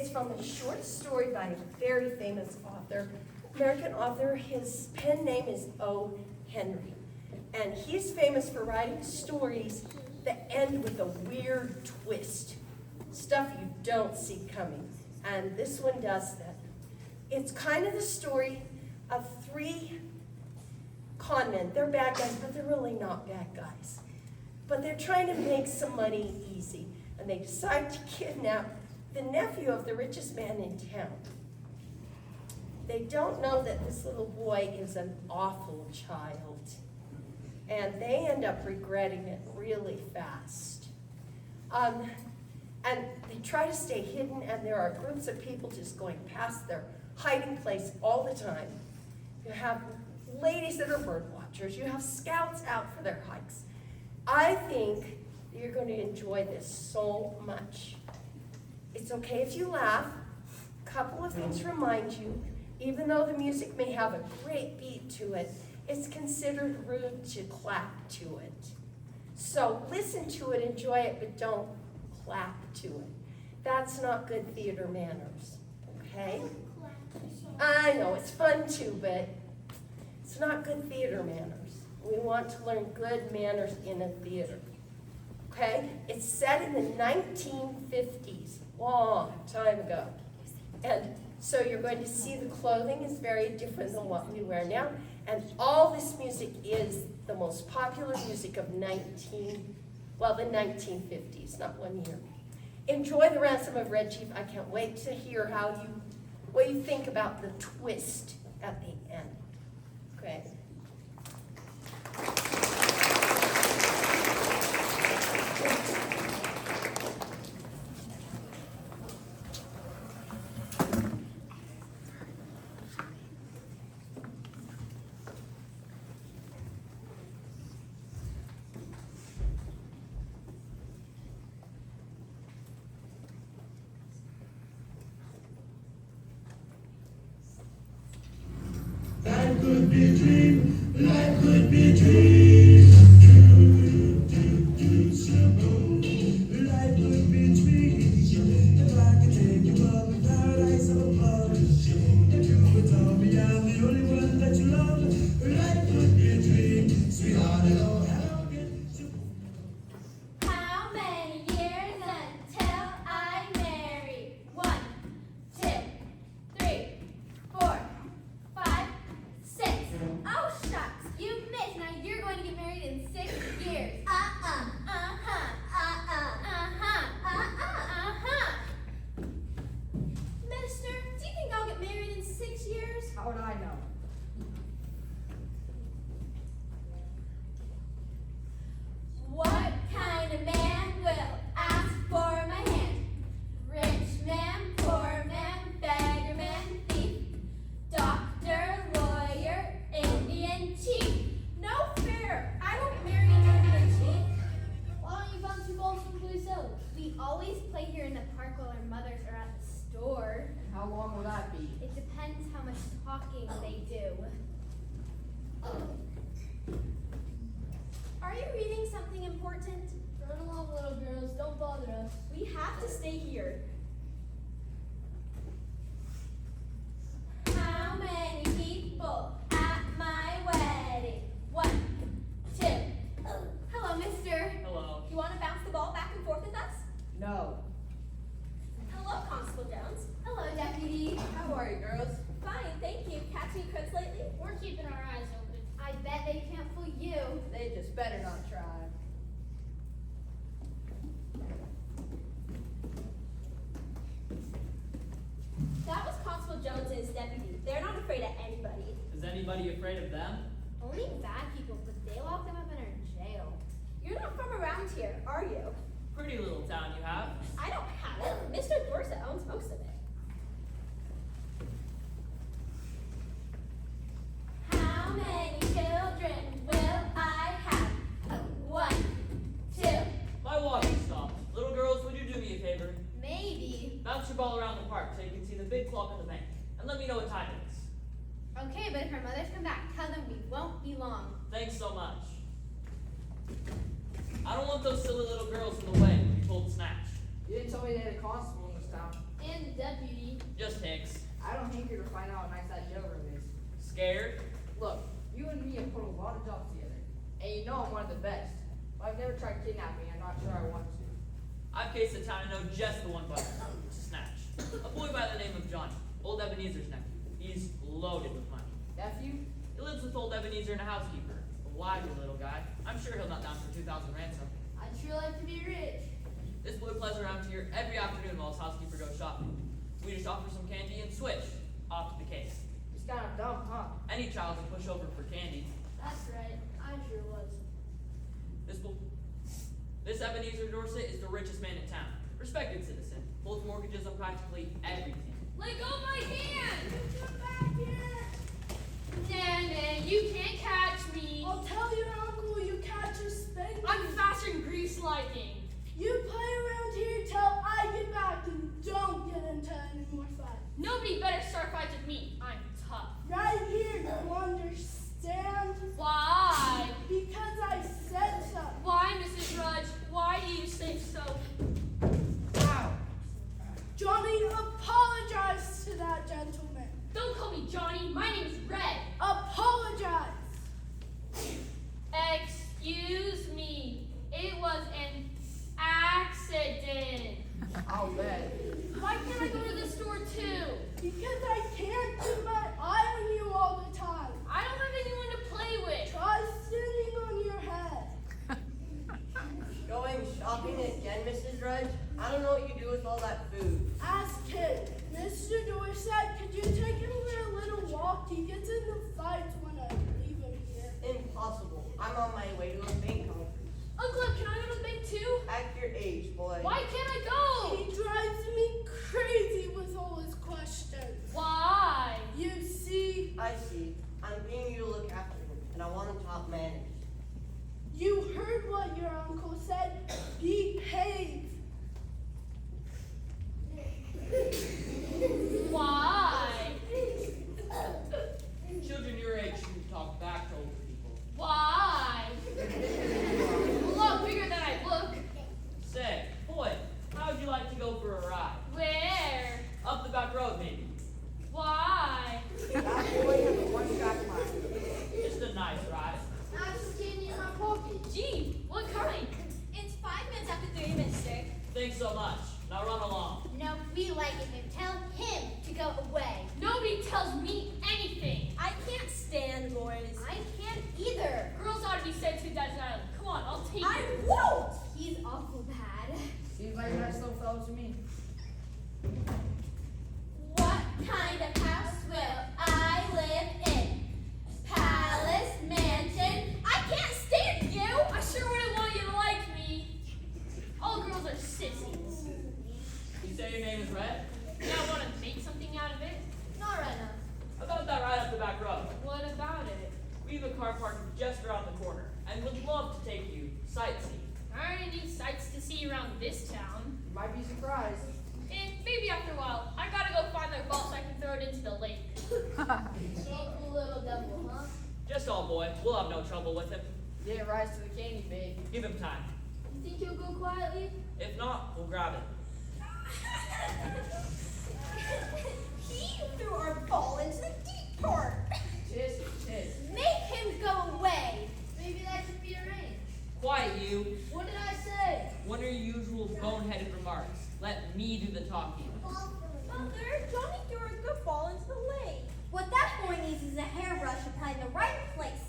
It's from a short story by a very famous author, American author. His pen name is O. Henry. And he's famous for writing stories that end with a weird twist. Stuff you don't see coming. And this one does that. It's kind of the story of three con men. They're bad guys, but they're really not bad guys. But they're trying to make some money easy. And they decide to kidnap the nephew of the richest man in town. They don't know that this little boy is an awful child. And they end up regretting it really fast. And they try to stay hidden, and there are groups of people just going past their hiding place all the time. You have ladies that are bird watchers. You have scouts out for their hikes. I think you're going to enjoy this so much. It's okay if you laugh. A couple of things remind you, even though the music may have a great beat to it, it's considered rude to clap to it. So listen to it, enjoy it, but don't clap to it. That's not good theater manners, okay? I know, it's fun too, but it's not good theater manners. We want to learn good manners in a theater, okay? It's set in the 1950s, long time ago. And so you're going to see the clothing is very different than what we wear now. And all this music is the most popular music of the 1950s, not one year. Enjoy The Ransom of Red Chief. I can't wait to hear what you think about the twist at the end. Okay. Life could be a dream, life could be a dream. Simple. Life could be a dream. If I could take you up to paradise above. If you would tell me I'm the only one that you love. Life could be a dream, sweetheart, hello, hello again. How many years until I marry? 1, 2, 3, 4, 5, 6. Oh, shucks, you missed. Now you're going to get married in 6 years. Minister, do you think I'll get married in 6 years? How would I know? What kind of man will ask for my hand? Rich man, poor man, beggar man, thief, doctor, lawyer, Indian chief. No fair. I won't marry an Indian chief. Why don't you bounce your balls from Blue Hill? We always play here in the park while our mothers are at the store. How long will that be? It depends how much talking they do. Are you reading something important? Run along, little girls. Don't bother us. We have to stay here. How many people at my wedding? 1, 2. Hello, mister. Hello. You want to bounce the ball back and forth with us? No. Hello, Constable Jones. Hello, Deputy. How are you, girls? Fine, thank you. Catch any crooks lately? We're keeping our eyes open. I bet they can't fool you. They just better not try. That was Constable Jones and his deputy. They're not afraid of anybody. Is anybody afraid of them? Only bad people, but they lock them up in our jail. You're not from around here, are you? Pretty little town you have. I don't have it. Mr. Dorset owns most of it. How many children will I have? 1, 2. My water stopped. Little girls, would you do me a favor? Maybe. Bounce your ball around the park so you can see the big clock on the bank. And let me know what time it is. Okay, but if our mothers come back, tell them we won't be long. Thanks so much. I don't want those silly little girls in the way when you pull the snatch. You didn't tell me they had a constable in this town. And the deputy. Just Hicks. I don't hanker to find out how nice that jail room is. Scared? Look, you and me have put a lot of jobs together. And you know I'm one of the best. But I've never tried kidnapping. I'm not sure I want to. I've cased the town and know just the one button to snatch. A boy by the name of Johnny, old Ebenezer's nephew. He's loaded with money. Nephew? He lives with old Ebenezer and a housekeeper. A lively little guy. I'm sure he'll not down for 2,000 ransom. I'd sure like to be rich. This boy plays around here every afternoon while his housekeeper goes shopping. We just offer some candy and switch. Off to the case. He's kind of dumb, huh? Any child will push over for candy. That's right. I sure was. This Ebenezer Dorset is the richest man in town. Respected citizen. Holds mortgages on practically everything. Let go of my hand! Get back here! Nah, you can't catch me. I'll tell your uncle you catch a spanking. I'm faster than grease lightning. You play around here till I get back and don't get into any more fights. Nobody better start fights with me. I'm tough. Right here, you understand? Why? Because I said so. Why, Mrs. Rudge? Why do you say so? Ow. Johnny, apologize to that gentleman. Don't call me Johnny. My name's Red. Apologize. Excuse me. It was an accident. I'll bet. Why can't I go to the store too? Because I can't keep my eye on you all the time. I don't have anyone to play with. Try sitting on your head. Going shopping again, Mrs. Rudge? I don't know what you do with all that food. Ask him. Mr. Dorset, could you take him for a little walk? He gets into fights when I leave him here. Impossible. I'm on my way to a bank conference. Uncle, can I go to the bank too? At your age, boy. Why can't I go? He drives me crazy with all his questions. Why? You see, I see. I'm paying you to look after him, and I want him top managed. you heard what your uncle said. Behave. Why? Children your age shouldn't talk back to older people. Why? A lot bigger than I look. Say, boy, how would you like to go for a ride? Where? Up the back road, maybe. Why? That boy has a one-track mind. Just a nice ride. I have some candy in my pocket. Gee, what kind? It's 5 minutes after 3, mister. Thanks so much. Now run along. No, we like it. Tell him to go away. Nobody tells me anything. I can't stand boys. I can't either. Girls ought to be sent to Desert Island. Come on, I'll take I you. won't. He's awful bad. Seems like a nice little fellow to me. What kind of house will I live in? Palace, mansion? I can't stand you. I sure wouldn't want you to like me. All girls are sissies. You say your name is Red? Now want to make something out of it? Not right now. How about that ride up the back road? What about it? We have a car parked just around the corner, and would love to take you sightseeing. I already need sights to see around this town. You might be surprised. And maybe after a while, I gotta go find their ball so I can throw it into the lake. Shameful little devil, huh? Just all boy. We'll have no trouble with him. Didn't rise to the candy bait. Give him time. You think he'll go quietly? If not, we'll grab it. He threw our ball into the deep part. Tis. Make him go away. Maybe that could be arranged. Quiet, you. What did I say? What are your usual boneheaded remarks? Let me do the talking. Mother, Johnny threw a good ball into the lake. What that boy needs is a hairbrush applied in the right place.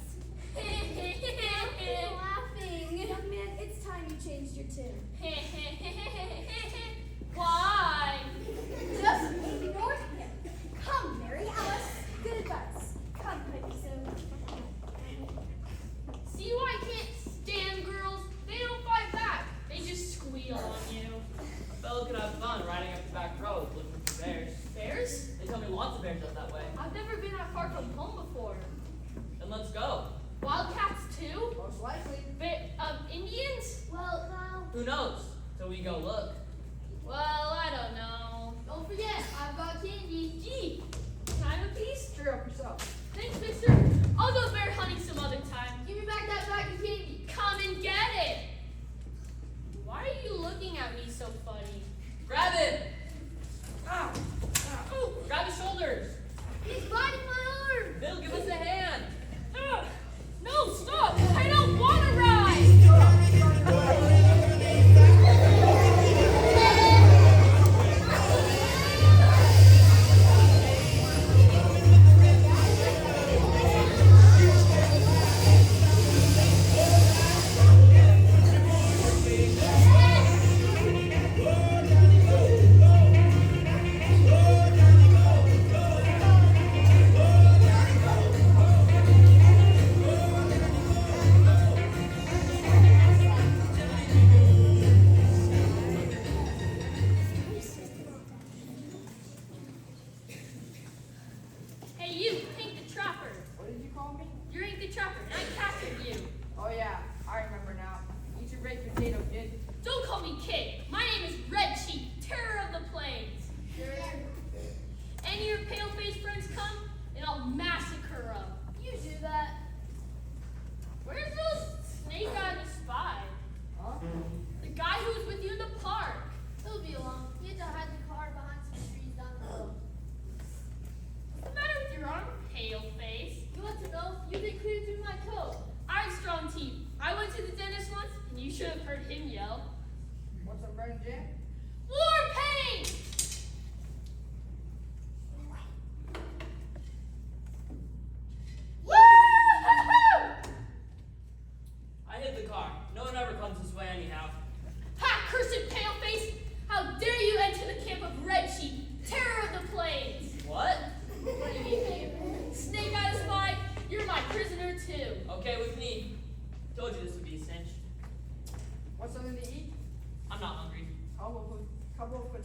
Laughing. Young man, it's time you changed your tune. Why? Just ignore him. Come, Mary Alice. Good advice. Come, Peggy Sue. See why I can't stand girls? They don't fight back. They just squeal on you. A fellow could have fun riding up the back road looking for bears. Bears? They tell me lots of bears up that way. I've never been that far from home before. Then let's go. Wildcats too? Most likely. Indians? Well, now. Who knows? Till we go look. Well, I don't know. Don't forget, I've got candy. Gee, can I have a piece? Cheer up yourself. Thanks, mister. I'll go bear hunting some other time. Give me back that bag of candy. Come and get it. Why are you looking at me so funny?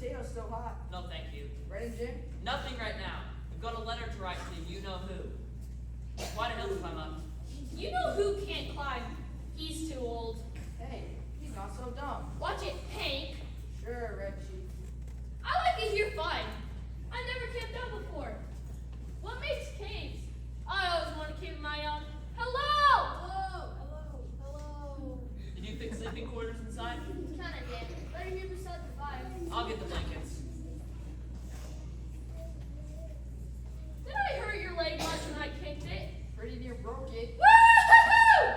potatoes still hot. No, thank you. Bread and Jim? Nothing right now. I've got a letter to write to you-know-who. Quite a hill to climb up. You know who can't climb? He's too old. Hey, he's not so dumb. Watch it, Hank. Sure, Reggie. I like it here fine. I never camped out before. What makes caves? I always want to cave in my own. Hello! Hello, hello, hello. Did you fix sleeping quarters inside? Kinda did. Right here beside the fire. I'll get the blankets. Did I hurt your leg much when I kicked it? Pretty near broke it. Woo!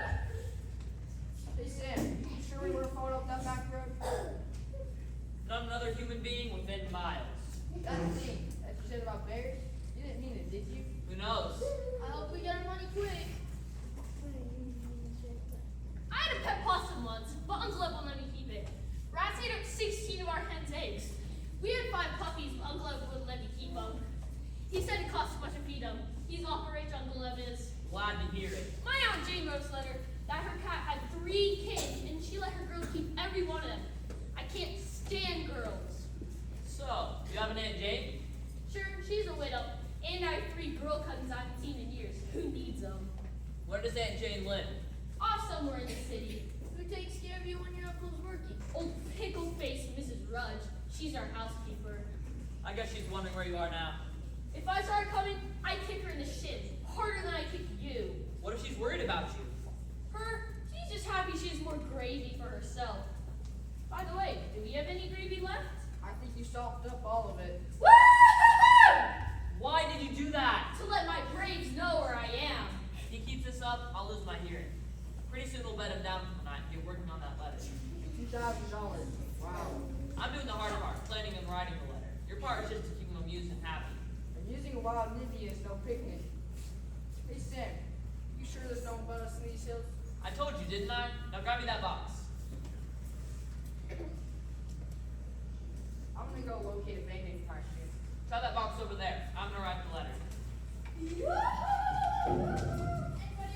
Hey, Sam, you sure we would have followed up that back road? Not another human being within miles. That thing that you said about bears, you didn't mean it, did you? Who knows? I hope we get our money quick. I had a pet possum once, but Uncle Eb wouldn't let me keep it. Rats ate up 16 of our hen's eggs. We had 5 puppies, but Uncle Eb wouldn't let me keep them. He said it cost too much to feed them. He's awful rich, Uncle Eb is. Glad to hear it. My Aunt Jane wrote us a letter that her cat had 3 kids, and she let her girls keep every one of them. I can't stand girls. So, you have an Aunt Jane? Sure, she's a widow, and I have 3 girl cousins I haven't seen in years. Who needs them? Where does Aunt Jane live? Off somewhere in the city. Who takes care of you when your uncle's working? Old pickle-faced Mrs. Rudge. She's our housekeeper. I guess she's wondering where you are now. If I saw her coming, I'd kick her in the shins, harder than I kicked you. What if she's worried about you? She's just happy she has more gravy for herself. By the way, do we have any gravy left? I think you sopped up all of it. Woo! Why did you do that? To let my braves know where I am. If he keeps this up, I'll lose my hearing. Pretty soon we'll bed him down for the night and get working on that letter. $2,000. Wow. I'm doing the hard part, planning and writing the letter. Your part is just to keep him amused and happy. And using a wild Nivea is no picnic. Hey, Sam, you sure there's no one but us in these hills? I told you, didn't I? Now grab me that box. I'm gonna go locate a maintenance costume. Try that box over there. I'm gonna write the letter. Anybody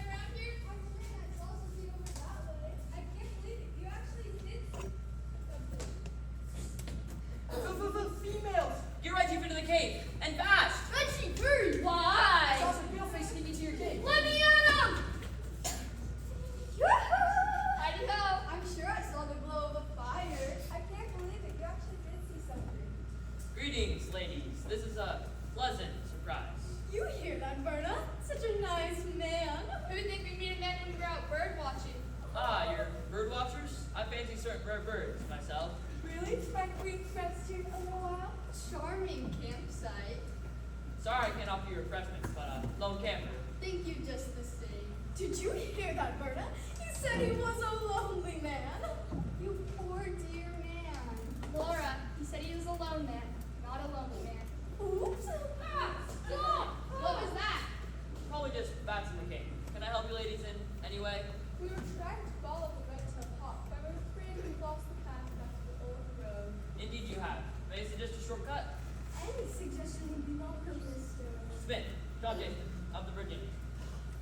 around here? I saw something over that way. I can't believe it. You actually did something. Females! Get right deep into the cave, and fast! Reggie, hurry! I Why? saw some pale face sneaking into your cave. Let me at him! Howdy ho! I'm sure I saw the glow of a fire. I can't believe it. You actually did see something. Greetings, ladies. This is a pleasant surprise. You hear that, Berta? Such a nice man. Who would think we'd meet a man when we're out bird watching? Ah, you're bird watchers? I fancy certain rare birds myself. Really? Expect we rest here a little while? Charming campsite. Sorry I can't offer you refreshments, but lone camper. Thank you just the same. Did you hear that, Berta? He said he was a lonely man. You poor dear man. Laura, he said he was a lone man, not a lonely man. Oops. Ah, stop! What was that? Probably just bats in the cave. Can I help you ladies in any way? We were trying to follow the red tail hawk, but we're afraid we lost the path back to the old road. Indeed you have. May I suggest a shortcut? Any suggestion would be welcome, Mr. Spin. John Jason, of the Virginia.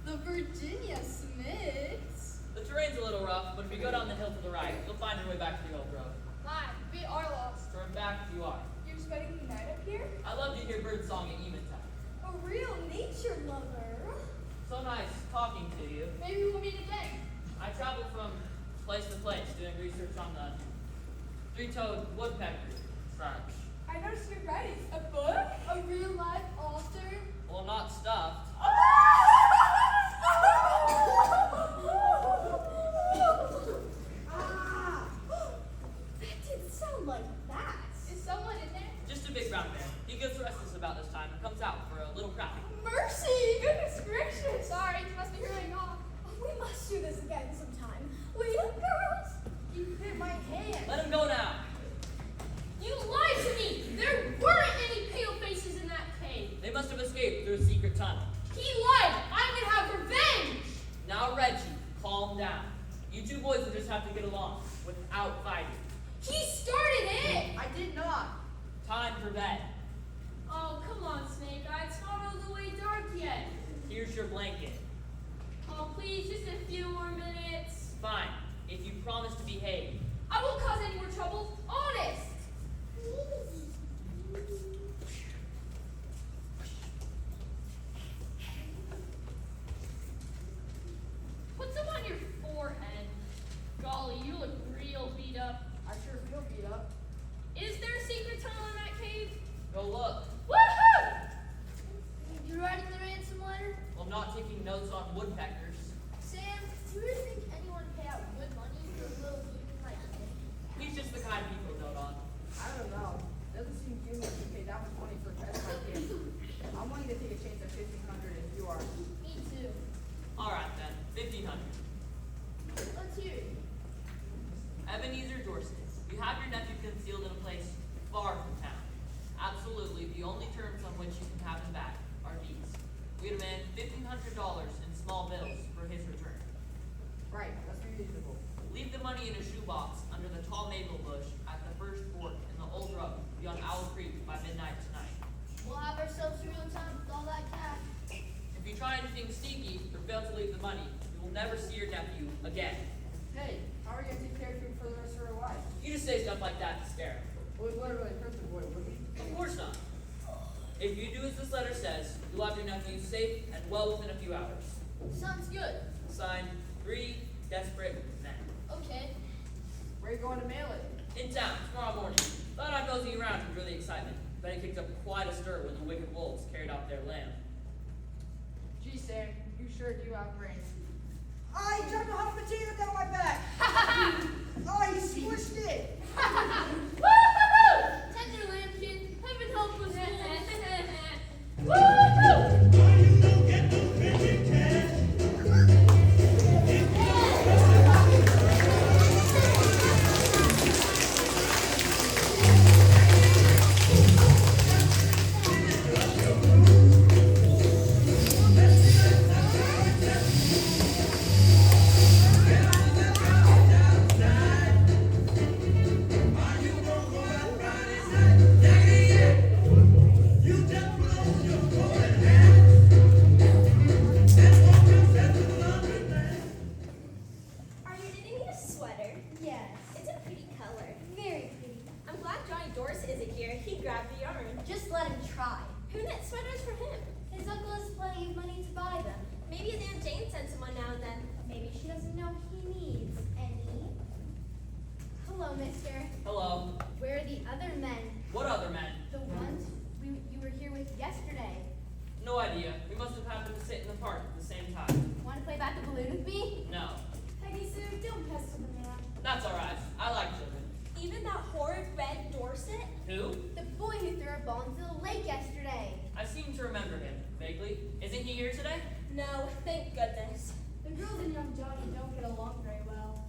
The Virginia Smiths. The terrain's a little rough, but if you go down the hill to the right, you'll find your way back to the old road. My, we are lost. Turn back if you are. You're spending the night up here? I love to hear bird song at eventide. A real nature lover. So nice talking to you. Maybe we'll meet again. I travel from place to place doing research on the three-toed woodpecker such. I noticed you're writing a book. A real life author. Well, not stuffed. That didn't sound like that. Is someone in there? Just a big brown bear. He gets restless about this time and comes out for a little crowding. Mercy! Goodness gracious! Sorry, you must be hurrying off. We must do this again sometime. Wait up, girls! You hit my hand. Let him go now. You lied to me! There weren't any pale faces in that cave. They must have escaped through a secret tunnel. He lied! I'm gonna have revenge! Now, Reggie, calm down. You two boys will just have to get along without fighting. He started it! I did not. Time for bed. Oh, come on, Snake Eye. It's not all the way dark yet. Here's your blanket. Oh, please, just a few more minutes. Fine, if you promise to behave. I won't cause any more trouble. Honest! I'm willing to take a chance at 1,500 if you are. Me too. Alright then, 1,500. Let's hear it. Ebenezer Dorset, you have your nephew concealed in a place far from town. Absolutely, the only terms on which you can have him back are these. We demand $1,500 in small bills for his return. Right, that's reasonable. Leave the money in a shoebox under the tall maple bush at the first fork in the old road beyond Owl Creek by midnight tonight. We'll have ourselves a real time with all that cash. If you try anything sneaky or fail to leave the money, you will never see your nephew again. Hey, how are you going to take care of him for the rest of our lives? You just say stuff like that to scare him. Well, it would really hurt the boy, wouldn't it? Of course not. If you do as this letter says, you'll have your nephew safe and well within a few hours. Sounds good. Signed, 3 desperate men. Okay. Where are you going to mail it? In town, tomorrow morning. Thought I'd nosy around to enjoy the excitement. But it kicked up quite a stir when the wicked wolves carried off their lamb. Gee, Sam, you sure do have brains. I dropped a hot potato down my back. I squished it. Woo-hoo-hoo! Tender lambkin, heaven help us all. Woo-hoo! Why you don't get no fishing cash? Are you gonna go out Friday night? You just put on your coat and hat and walk yourself to the laundry mat. Are you knitting me a sweater? Yes. It's a pretty color. Very pretty. I'm glad Johnny Dorset isn't here. He grabbed the yarn. Just let him try. Who knit sweaters for him? His uncle has plenty of money to buy them. Maybe his Aunt Jane sends him one now and then. Maybe she doesn't know he needs any. Hello, mister. Hello. Where are the other men? What other men? The ones you were here with yesterday. No idea. We must have happened to sit in the park at the same time. Want to play back the balloon with me? No. Peggy Sue, don't pester the man. That's alright. I like children. Even that horrid Red Dorset? Who? The boy who threw a ball into the lake yesterday. I seem to remember him, vaguely. Isn't he here today? No, thank goodness. The girls and young Johnny don't get along very well.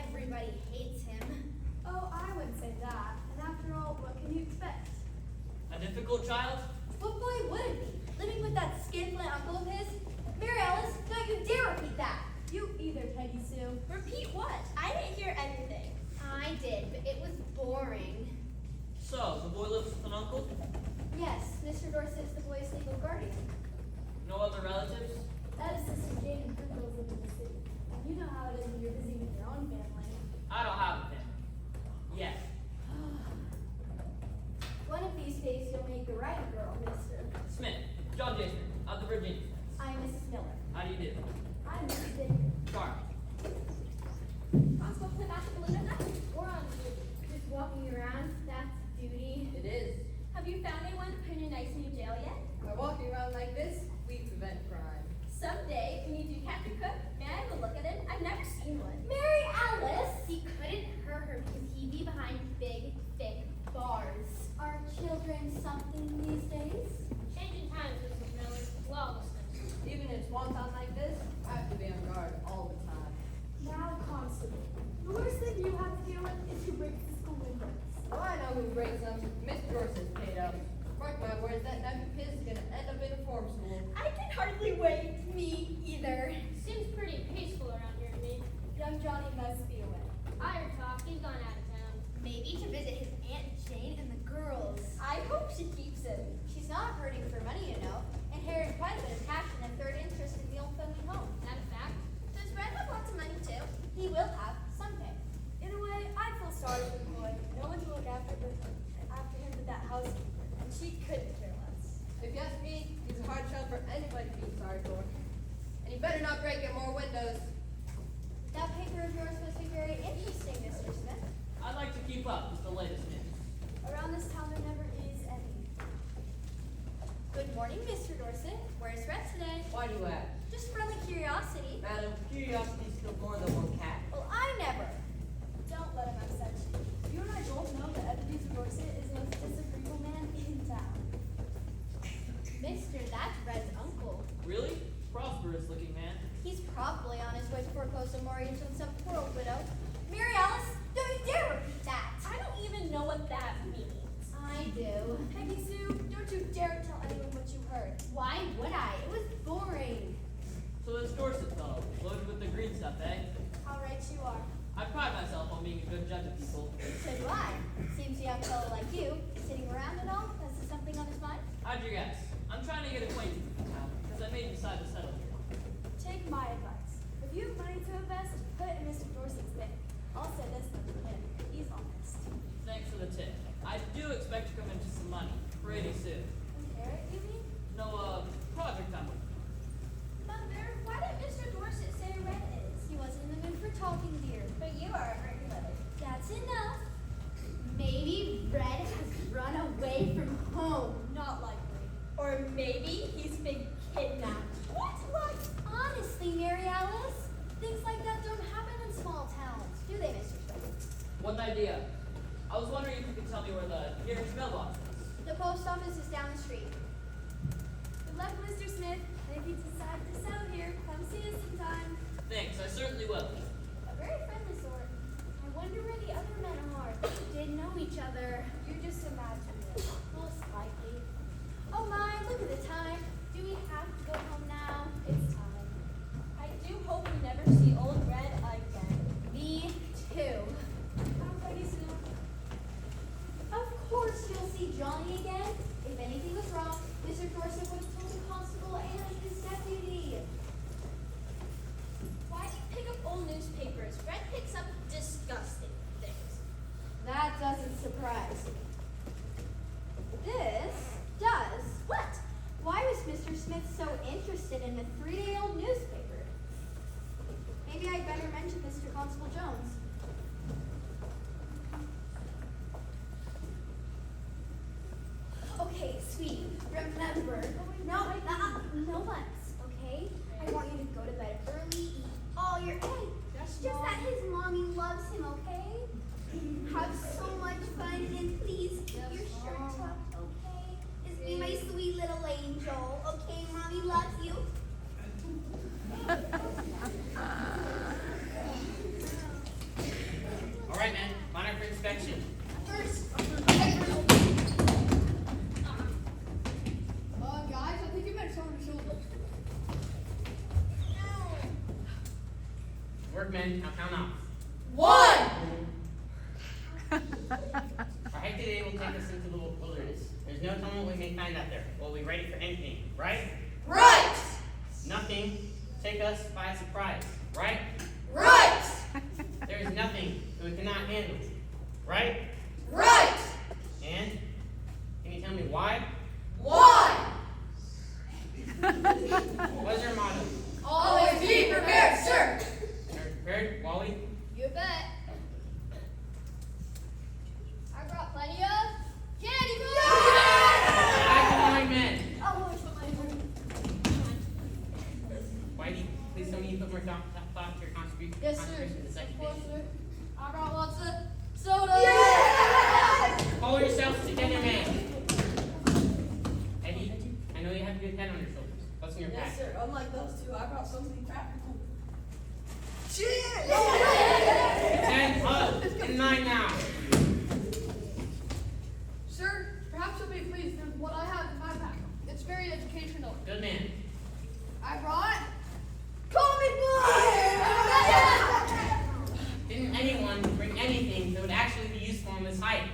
Everybody hates him. Oh, I wouldn't say that. And after all, what can you expect? A difficult child? What boy would it be? Living with that skinflint uncle of his? Mary Alice, don't you dare repeat that! You either, Peggy Sue. Repeat what? I didn't hear anything. I did, but it was boring. So, the boy lives with an uncle? Yes, Mr. Dorset is the boy's legal guardian. No other relatives? That is Sister Jane and her girls live in the city. You know how it is when you're busy with your own family. I don't have him. Yet. One of these days you'll make the right girl, mister. Smith. John J. Smith, of the Virginia Smiths. I'm Mrs. Miller. How do you do? I'm Mrs. Baker. Charmed. I'm supposed to play back the balloon at night. We're on duty. Just walking around, that's duty. It is. Have you found anyone to put in a nice new jail yet? By walking around like this, we prevent crime. Someday, when you do catch a cook, may I have a look at him? I've never seen one. Mary Alice! He couldn't hurt her because he'd be behind big, thick bars. Are children something these days? Changing times, Mrs. Miller. Lawlessness. Even in a small town like this, I have to be on guard all the time. Now, Constable, the worst thing you have to deal with is who breaks the school windows. Well, I know who breaks them. Miss Dorset's paid up. Mark my words, that nephew kid is gonna end up in a form school. I can hardly wait. Me either. Seems pretty peaceful around here to me. Young Johnny must be away. I heard talk. He's gone out of town. Maybe to visit his Aunt Jane and the girls. I hope she keeps him. She's not hurting for money, you know. Inherited quite a bit of cash and a third interest in the old family home. Is that a fact? Does Red have lots of money too? He will have someday. In a way, I feel sorry for the boy. No one to look after him but that housekeeper, and she couldn't care less. If you ask me, he's a hard child for anybody to be sorry for. And he better not break in more windows. That paper of yours must be very interesting, Mr. Smith. I'd like to keep up with the latest news. Around this town there never is any. Good morning, Mr. Dorset. Where's Red today? Why do you ask? Just friendly curiosity. Madam, curiosity is still more than one cat. Well, I never. Don't let him upset you. You and I both know that Ebenezer Dorset is the most disagreeable man in town. Mister, also mortgage on some poor old widow. Mary Alice, don't you dare repeat that. I don't even know what that means. I do. Peggy Sue, don't you dare tell anyone what you heard. Why would I? It was boring. So this Dorset fellow, loaded with the green stuff, eh? How right you are. I pride myself on being a good judge of people. So do I. Seems a young fellow like you, sitting around and all, has something on his mind. How'd you guess? I'm trying to get acquainted with the town, because I may decide to settle here. Take my advice. If you have money to invest, put it in Mr. Dorset's bank. I'll say this much for him. He's honest. Thanks for the tip. I do expect to come into some money pretty soon. Inherit, you mean? No, project I'm with. Mother, why did Mr. Dorset say red is? He wasn't in the mood for talking, dear. But you are a great mother. That's enough. Maybe Red has run away from home. Not likely. Or maybe he's been kidnapped. What? Like, honestly, Mary Alice? Things like that don't happen in small towns, do they, Mr. Smith? One idea. I was wondering if you could tell me where the nearest mailbox is. The post office is down the street. Good luck, Mr. Smith. And if you decide to sell here, come see us sometime. Thanks, I certainly will. A very friendly sort. I wonder where the other men are. Did know each other. You just imagine it. Most likely. Oh my, look at the time. Do we have to go home now? It's time. I do hope we never see old Red again. Me too. How pretty soon. Of course you'll see Johnny again. If anything was wrong, Mr. Dorset would have told the constable and his deputy. Why do you pick up old newspapers? Red picks up disgusting things. That doesn't surprise me. This does. What? Why was Mr. Smith so interested in a 3-day-old newspaper? Maybe I'd better mention this to Constable Jones. Okay, sweetie, remember. No buts, okay? I want you to go to bed early, eat all your eggs. Just that his mommy loves him, okay? Have so much fun and please keep your shirt tucked, okay? Is be my sweet little angel, okay? Mommy loves you. All right, man. Line up for inspection. Guys, I think you better shoulder to shoulder. Workmen, now count off. 1! Our hike today will take us into the wilderness. There's no telling what we may find out there. We'll be ready for anything, right? Right! Nothing to take us by surprise, right? Right! There is nothing that we cannot handle, right? Right! And can you tell me why? Why? What is your motto? Always be prepared, sir! Are you prepared, Wally? You bet. I brought plenty of candy Back to line, men. Oh, which one? Whitey, please tell me you put more thought to your Yes, sir. contribution to the second Of course, day. sir. I brought lots of soda. Hold yourselves together, man. Eddie, I know you have a good head on your shoulders. What's in your pack? Yes, sir. Unlike those two, I brought something practical. 10 up and 9 now. Sir, perhaps you'll be pleased with what I have in my pack. It's very educational. Good man. I brought Call me Didn't anyone bring anything that would actually be useful on this hike?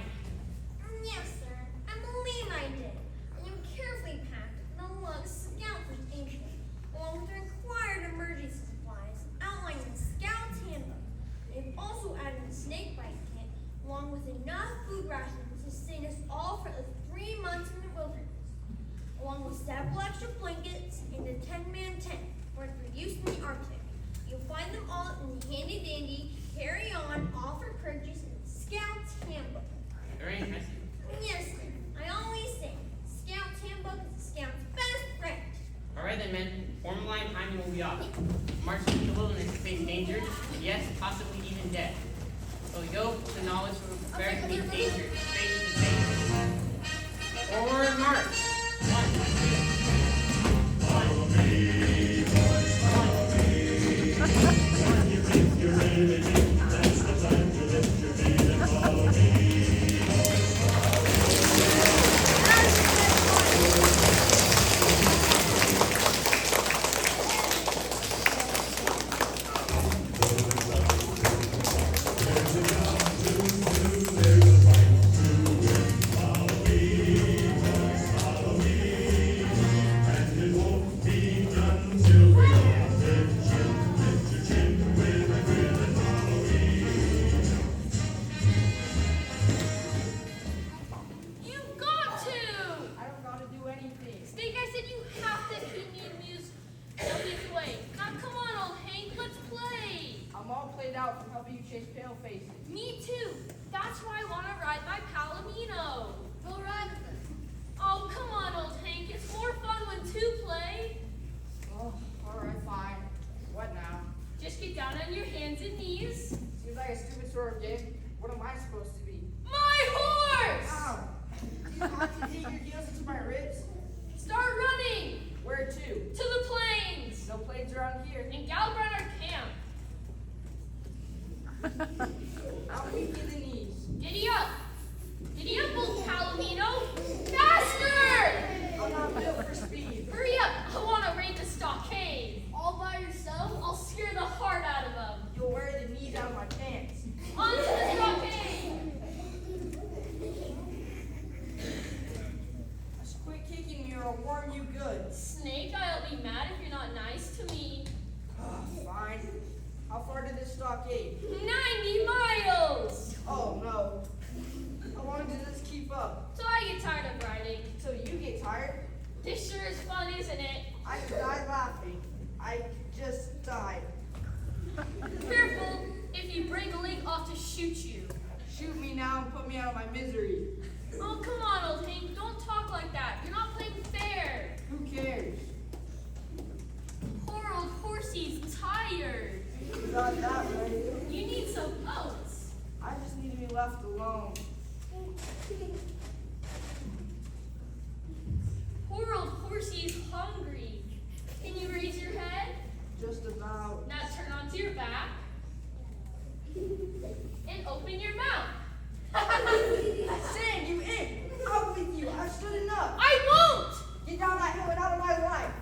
Yes, sir. I believe I did. I am carefully packed in a lug scout ancient, along with the required emergency supplies outlined in the Scout's Handbook. They've also added a snake bite kit, along with enough food rations to sustain us all for the 3 months in the wilderness, along with several extra blankets and a 10-man tent for use in the Arctic. You'll find them all in the handy-dandy carry-on offer purchase in the Scout's Handbook. Very impressive. Yes, sir. I always say, Scout's Handbook is the Scout's best friend. All right then, men. Form a line behind me will be off. March into the wilderness to face danger, yes, possibly even death. So we go with the knowledge that we're prepared to meet danger, face to face. Forward march. 1, 2, 1. I'll warm you good. Snake, I'll be mad if you're not nice to me. Fine. How far to this stockade? 90 miles! Oh no. How long does this keep up? So I get tired of riding. Till you get tired? This sure is fun, isn't it? I died laughing. I just died. Careful, if you break a leg, I'll have to shoot you. Shoot me now and put me out of my misery. Oh, come on, old Hank, don't talk like that. You're not playing fair. Who cares? Poor old horsey's tired. Not that way. You need some oats. I just need to be left alone. Poor old horsey's hungry. Can you raise your head? Just about. Now turn onto your back. And open your mouth. Sam, you imp! Out with you! I've stood enough! I won't! Get down that hill and out of my life!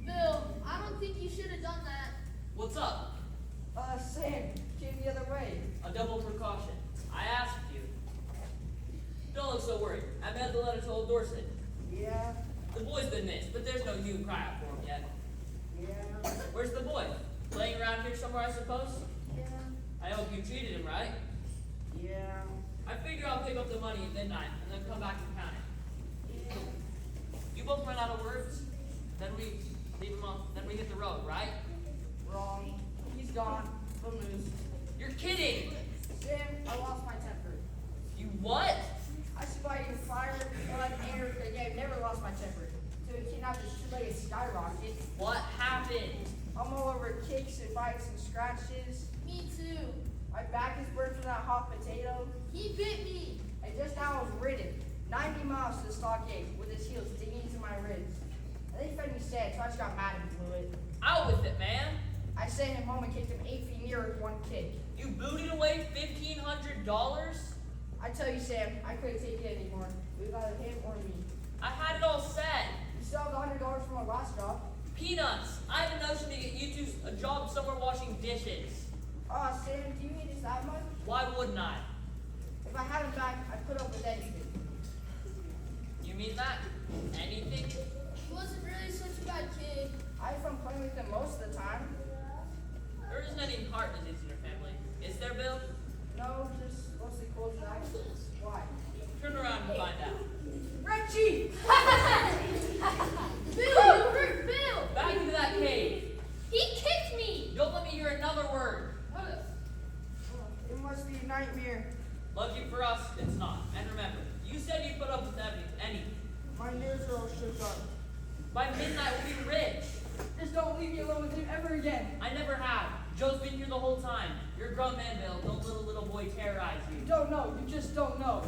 Bill, I don't think you should have done that. What's up? Sam, came the other way. A double precaution. I asked you. Don't look so worried. I mailed the letter to old Dorset. Yeah, The boy's been missed, but there's no hue cry out for him yet. yeah, Where's the boy? Playing around here somewhere, I suppose? yeah, I hope you treated him right. yeah, I figure I'll pick up the money at midnight and then come back and count it. You both run out of words? Then we leave him off, then we hit the road, right? wrong. He's gone. The news. You're kidding! Sam, I lost my temper. You what? I spied fire, blood, air, and I never lost my temper. So it came out just like a skyrocket. What happened? I'm all over kicks and bites and scratches. Me too. My back is burned from that hot potato. He bit me. And just now I was ridden 90 miles to the stockade with his heels digging into my ribs. And they fed me sad, so I just got mad and blew it. Out with it, man! I sent him home and kicked him 8 feet near with one kick. You booted away $1,500? I tell you, Sam, I couldn't take it anymore. It was either him or me. I had it all set. You still have the $100 from my last job. Peanuts! I have a notion to get you two a job somewhere washing dishes. Sam, do you need this that much? Why wouldn't I? If I had him back, I'd put up with anything. You mean that? Anything? He wasn't really such a bad kid. I have fun playing with him most of the time. There isn't any heart disease in your family. Is there, Bill? No, just mostly cold accidents. Why? Turn around and find out. Reggie! Bill, you hurt Bill! Back into that cave. He kicked me! Don't let me hear another word. It must be a nightmare. Lucky for us, it's not. And remember, you said you'd put up with anything. My nerves are all shook up. By midnight, we'll be rich. Just don't leave me alone with him ever again. I never have. Joe's been here the whole time. You're a grown man, Bill. Don't let a little boy terrorize you. You don't know. You just don't know.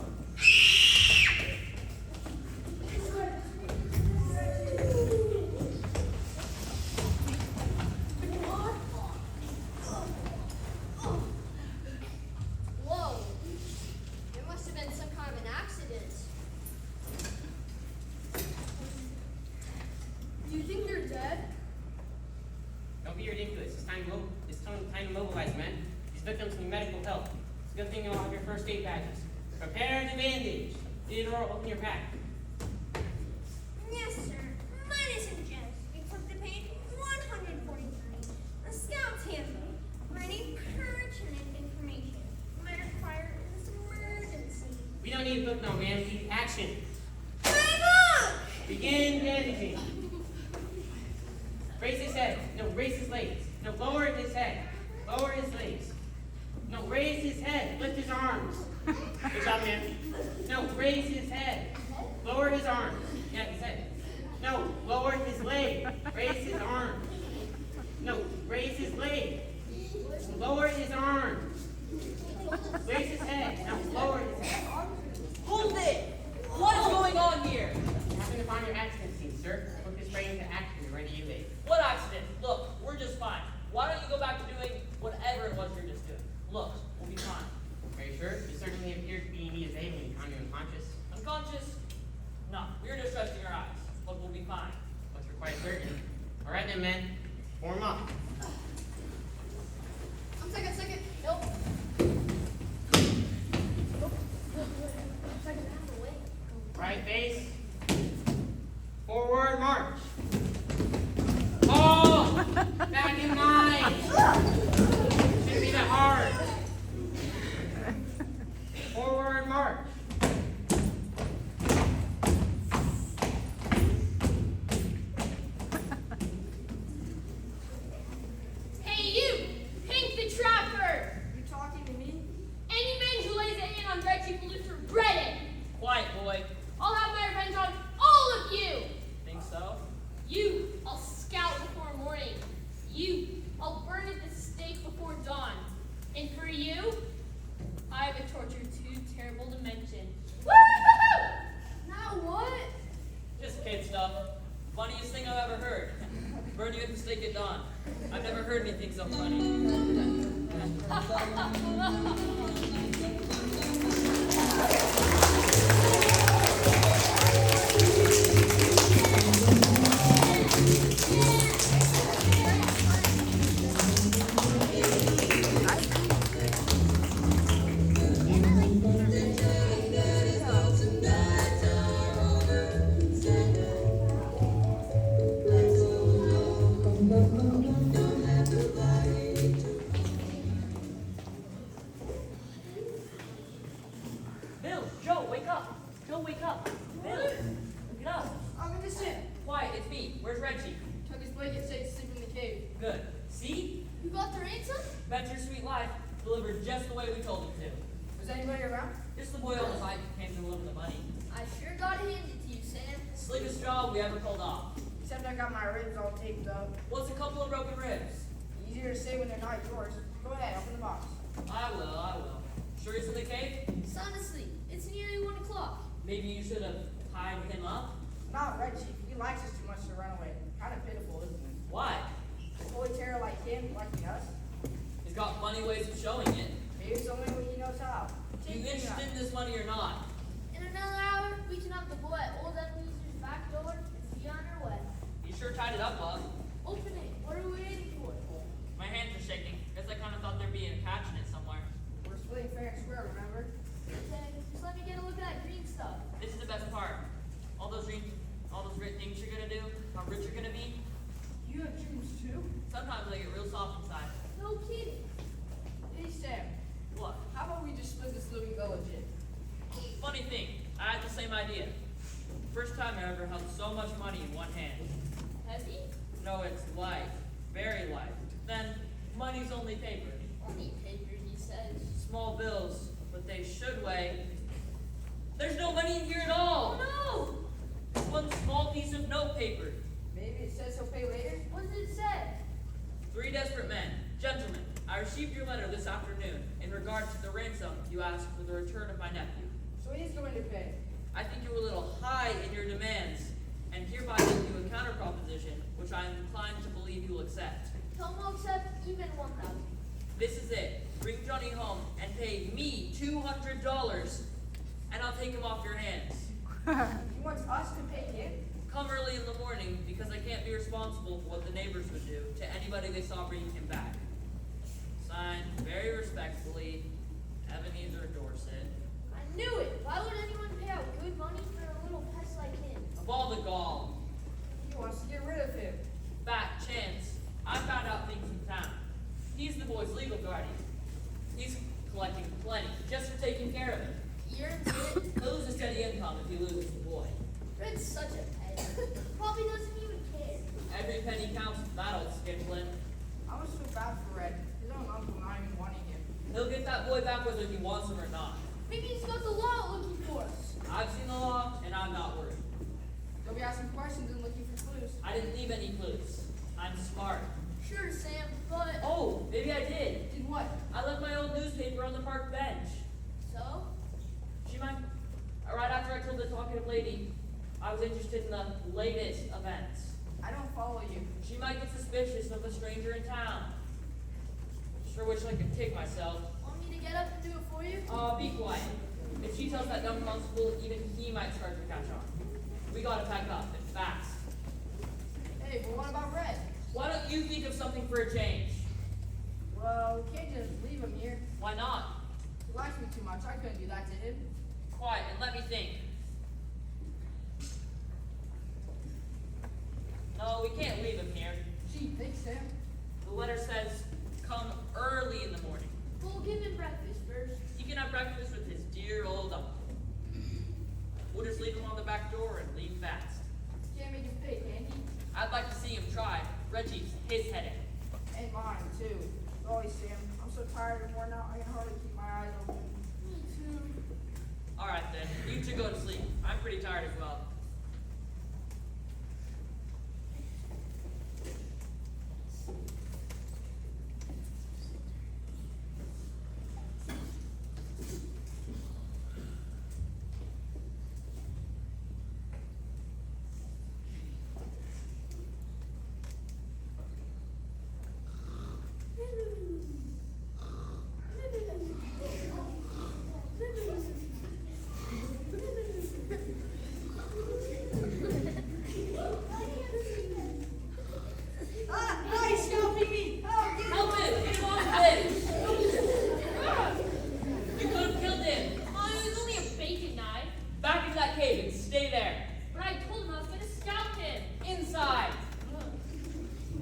Whoa. It must have been some kind of an accident. Do you think they're dead? Don't be ridiculous. It's time to mobilize, men. These victims need medical help. It's a good thing you all have your first aid badges. Prepare to bandage. Theodore, open your pack. Yes, sir. Ladies and gents, except the page 143. The Scout's Handbook. For any pertinent information might require this emergency. We don't need a book now, man. We need action. My book! Begin bandaging. Raise his head. No, raise his legs. No, lower his head. Lower his legs. No, raise his head. Lift his arms. Good job, man. No, raise his head. Lower his arms. Yeah, his head. No, lower his leg. Raise his arm. No, raise his leg. Lower his arm. Raise his head. No, lower his head. Hold it! What is going on here? Happened upon your accident scene, sir. Put this brain into action. Ready, you late. What accident? Look, we're just fine. Why don't you go back to doing whatever it was you're just doing? Look, we'll be fine. Are you sure? You certainly appear to be in need of aid when you found you unconscious. Unconscious? No, we were just resting our eyes. Look, we'll be fine. But you're quite certain. All right then, men. Form up. Second. Nope. Second half away. Right face. Forward march. Oh, back in line. Shouldn't be that hard. Forward march. Hey you, Pink the Trapper! You talking to me? Any man who lays a hand on Reggie Luther, breaded! Quiet, boy. I'll have my revenge on all of you! Think so? You, I'll scout before morning. You, I'll burn at the stake before dawn. And for you, I have a torture too terrible to mention. Woo-hoo-hoo! Now what? Just kid stuff. Funniest thing I've ever heard. Burn you at the stake at dawn. I've never heard anything so funny. Bill, Joe, wake up. Joe, wake up. Bill, get up. I'm in the sim. Quiet, it's me. Where's Reggie? Took his blanket, stayed to sleep in the cave. Good. See? You got the ransom? Bet your sweet life delivered just the way we told it to. Was anybody around? Just the boy on the bike who came to deliver the money. I sure got it handed to you, Sam. Slickest job we ever pulled off. Except I got my ribs all taped up. What's a couple of broken ribs? Easier to say when they're not yours. Go ahead, open the box. I will. Sure he's in the cave? Sound asleep. It's nearly 1 o'clock. Maybe you should have tied him up? Not Reggie. He likes us too much to run away. Kind of pitiful, isn't it? Why? A boy terror like him, liking us. He's got funny ways of showing it. Maybe it's only when he knows how. You interested in this money or not? In another hour, we can have the boy at old Ebenezer's back door and be on our way. You sure tied it up, Bob. Open it. What are we waiting for? My hands are shaking. Guess I kind of thought there'd be a catch in it somewhere. We're splitting fair and square, remember? Okay, just let me get a look at that green stuff. This is the best part. All those great things you're gonna do, how rich you're gonna be. You have dreams too? Sometimes I get real soft inside. No kidding. Hey Sam, What? how about we just split this living village in? Funny thing, I had the same idea. First time I ever held so much money in one hand. Heavy? No, it's light. Very light. Then, money's only paper. Only paper, he says. Small bills, but they should weigh. There's no money in here at all! Oh One small piece of note paper. Maybe it says he'll pay later? no! What does it say? 3 desperate men. Gentlemen, I received your letter this afternoon in regard to the ransom you asked for the return of my nephew. So he's going to pay. I think you were a little high in your demands, and hereby give you a counter proposition, which I am inclined to believe you will accept. Tomo accept even 1,000. This is it. Bring Johnny home and pay me $200, and I'll take him off your hands. He wants us to pay him? Come early in the morning, because I can't be responsible for what the neighbors would do to anybody they saw bringing him back. Signed, very respectfully, Ebenezer Dorset. I knew it! Why would anyone pay out good money for a little pest like him? Of all the gall, He wants to get rid of him. fat chance, I found out things in town. He's the boy's legal guardian. He's collecting plenty, just for taking care of him. He earns it. He'll lose a steady income if he loses the boy. Fred's such a pet. Probably doesn't even care. Every penny counts for that old skinflint. I almost feel bad for Red. His own uncle not even wanting him. He'll get that boy back whether he wants him or not. Maybe he's got the law looking for us. I've seen the law, and I'm not worried. He'll be asking questions and looking for clues. I didn't leave any clues. I'm smart. Sure, Sam, but... Oh, maybe I did. Did what? I left my old newspaper on the park bench. So? She might. Right after I told the talkative lady I was interested in the latest events. I don't follow you. She might get suspicious of a stranger in town. Sure wish I could take myself. Want me to get up and do it for you? Be quiet. If she tells that dumb constable, even he might start to catch on. We gotta pack up, and fast. Hey, but what about Red? Why don't you think of something for a change? Well, we can't just leave him here. Why not? He likes me too much. I couldn't do that to him. Quiet and let me think. we can't leave him here. Gee, thanks, Sam. The letter says, come early in the morning. We'll give him breakfast first. He can have breakfast with his dear old uncle. We'll just leave him on the back door and leave fast. Can't make him pay, can he? I'd like to see him try. Reggie's his headache. And mine, too. Always, Sam. I'm so tired and worn out, I can hardly keep my eyes open. Me too. All right then, you two go to sleep. I'm pretty tired as well. Ah, nice, helping me. Oh, get Help him! Get him off him! You could have killed him. Oh, it was only a bacon knife. Back into that cave and stay there. But I told him I was going to scalp him. Inside.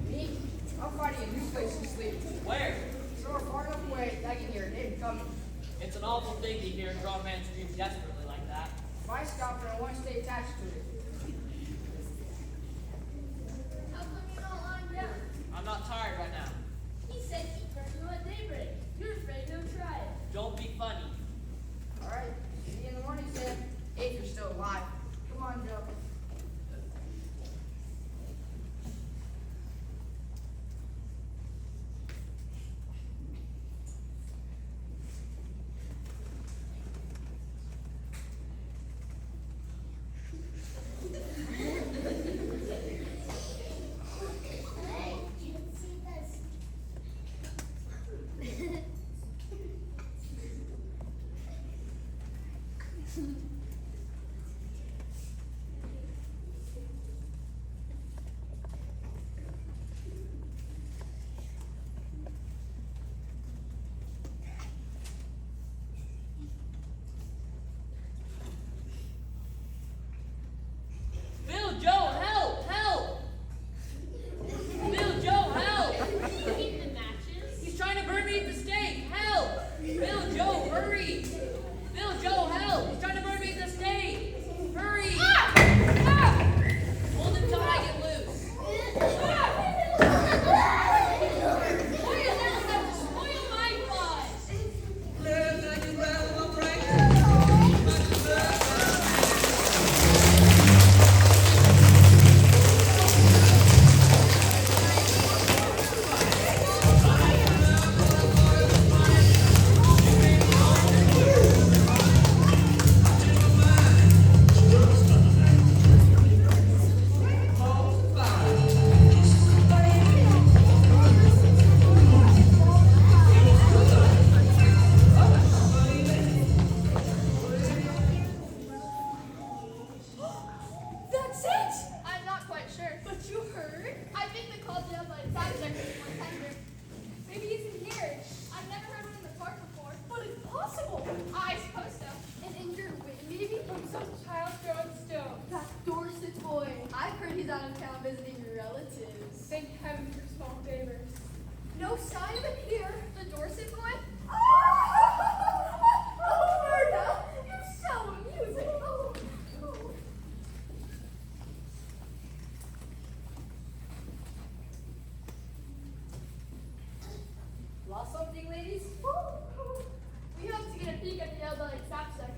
Me? I'm finding a new place to sleep. Where? So far enough away that I can hear him coming. It's an awful thing to hear a drawn man scream desperately like that. My scalp and I want to stay attached to it. How come you're not lying down? I'm not tired right now. He said he'd burn you at daybreak. You're afraid he'll try it. Don't be funny. All right. See you in the morning, Sam. If you're still alive. Come on, Joe. Bill, Joe, help! Help! Bill, Joe, help! You need the matches? He's trying to burn me at the stake! Help! Bill, Joe, hurry! Bill, Joe, help! He's trying to burn me at the stake! Hurry! Hold him till I get loose. Spoil my blood. That's it. I'm not quite sure. But you heard? I think they called the outside fact checkers one tender. Maybe he's in here. I've never heard one in the park before. But it's possible. I suppose so. An injured wit, maybe from some child throwing stone. That Dorset boy. I've heard he's out of town visiting relatives. Thank heaven for small favors. No sign of it here. The Dorset boy? Oh, Myrna, you're so amusing. Oh. Lost something, ladies? We hope to get a peek at the elderly sapsucker.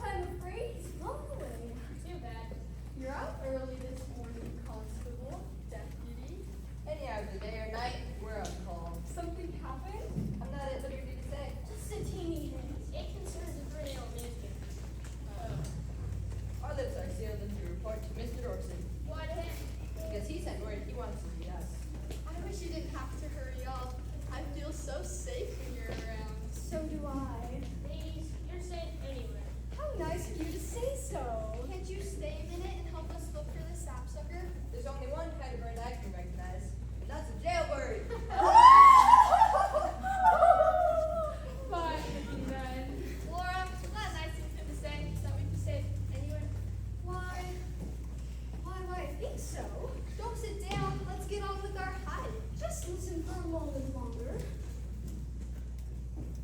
I'm afraid he's gone away. Too bad. You're out early this morning, Constable, Deputy. Any hour of the day or night, we're on call. Something happened? I'm not at liberty to say. Just a teeny thing. It concerns a pretty old newspaper. Our lips are sealed and to report to Mr. Dorsey. Why to him? Because he sent word he wants to meet us. I wish you didn't have to hurry off. I feel so safe when you're around. So do I. Ladies, you're safe anywhere. How nice of you to say so. Can't you stay a minute and help us look for the sapsucker? There's only one kind of bird I can recognize, and that's a jailbird. Fine, then. Laura, was that nice of him to say that we'd be safe anywhere? Why, I think so. Don't sit down. listen for a moment longer.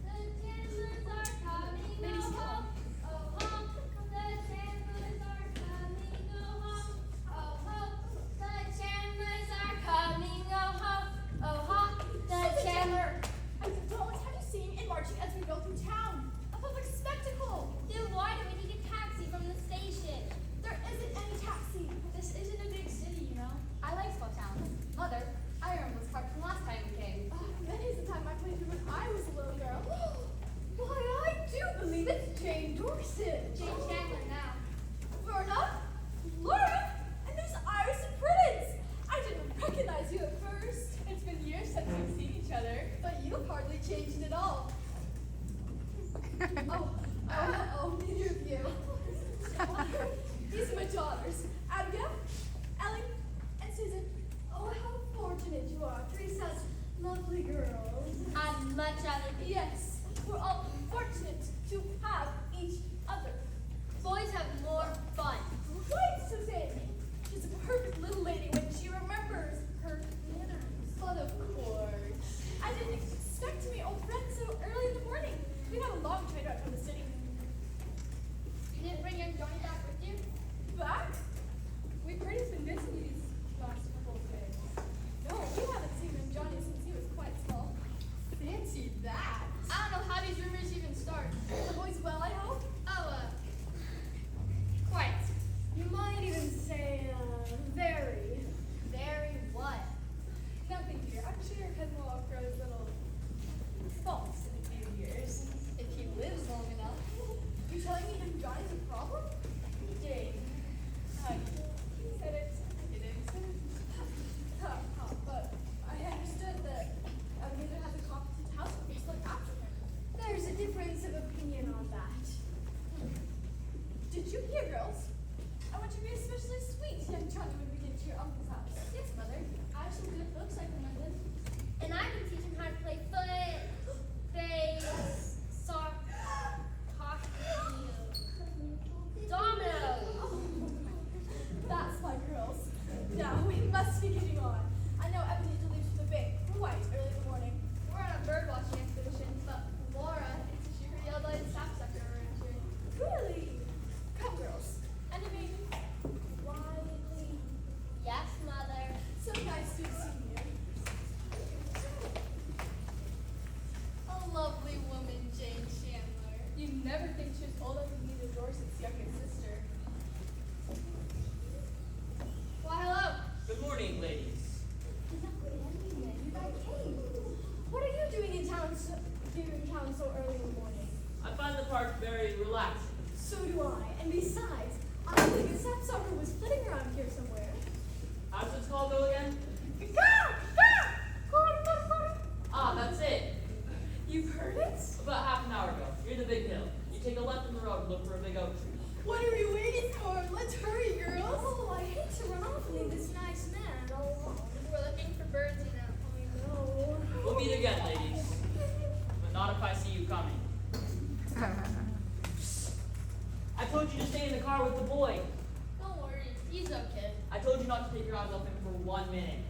The Chandlers are coming, Ladies, oh ho, oh ho. The Chandlers are coming, oh ho, oh ho. The Chandlers are coming, oh ho, oh ho. The Chandler. I don't have you seen in marching as we go through town. A public spectacle. Then why don't we take a taxi from the station? There isn't any taxi. This isn't a big city, you know. I like small towns. Mother, I remember this part from last time we came. Many's the time I played here when I was a little girl. Why, I do believe it's Jane Dorset. Jane Chandler now. Verna, Laura, and there's Iris and Prudence. I didn't recognize you at first. It's been years since we've seen each other, but you've hardly changed at all. Neither of you. These are my daughters, Abigail, Ellie, and Susan. Oh, how fortunate you are, three such lovely girls. I'd much rather be. Yes, we're all fortunate to have each other. Boys have more fun. Right, Suzanne. She's a perfect little lady when she remembers her manners. But of course, I didn't expect to meet old friends so early in the morning. We had a long train ride from the city. You didn't bring your Johnny back with you? Back? We've heard he's been missing these last couple of days. No, we haven't seen him, Johnny, since he was quite small. Fancy that. I don't know how these rumors even start. The boy's well, I hope? Oh, quite. You might even say, very. Very what? Nothing dear. I'm sure your cousin will outgrow his little faults in a few years. If he lives long enough. You telling me him Johnny's a problem? Jane. He said it. I didn't. But I understood that Neither has a competent household to look after him. There's a difference of opinion on that. Did you hear, girls? I want you to be especially sweet, young Johnny, when we get to your uncle's house. Yes, Mother. I have some good books I recommended. And I can teach him how to play soccer, hockey, domino. That's my girls. Now we must be getting on. I know Ebenezer leaves for the bay quite early in the morning. We're on a bird watching expedition, but Laura thinks she heard yellow-eyed sapsucker around here. Really? Come, girls. And I mean, Wiley. Yes, Mother. So nice to see you. A lovely woman, Jane Chandler. You'd never think she was old enough to be the Dorset's youngest sister. Why, hello. Good morning, ladies. What are you doing in town so early in the morning? I find the park very relaxing. So do I. And besides, I think a sapsucker was flitting around here somewhere. How's this call go again? Ah, that's it. You've heard it? About half an hour ago, near the big hill. You take a left in the road and look for a big oak tree. What are we waiting for? Let's hurry, girls. Oh, I hate to run off and leave this nice man all alone. We're looking for birds, you know. I know. We'll meet again, ladies. But not if I see you coming. I told you to stay in the car with the boy. Don't worry, he's okay. I told you not to take your eyes off him for 1 minute.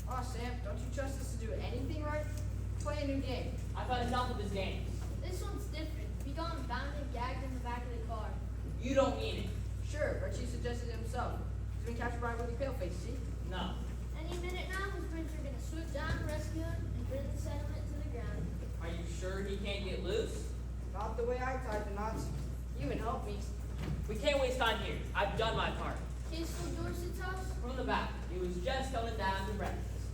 Aw, Sam, don't you trust us to do anything right? Play a new game. I've had enough of his games. This one's different. We got him bound and gagged in the back of the car. You don't mean it. Sure, Richie suggested it himself. He's been captured by a Willie Paleface, see? No. Any minute now, his friends are gonna swoop down, rescue him, and bring the settlement to the ground. Are you sure he can't get loose? Not the way I tied the knots. You can help me. We can't waste time here. I've done my part. Case for Dorset's house? From the back, he was just coming down to breakfast.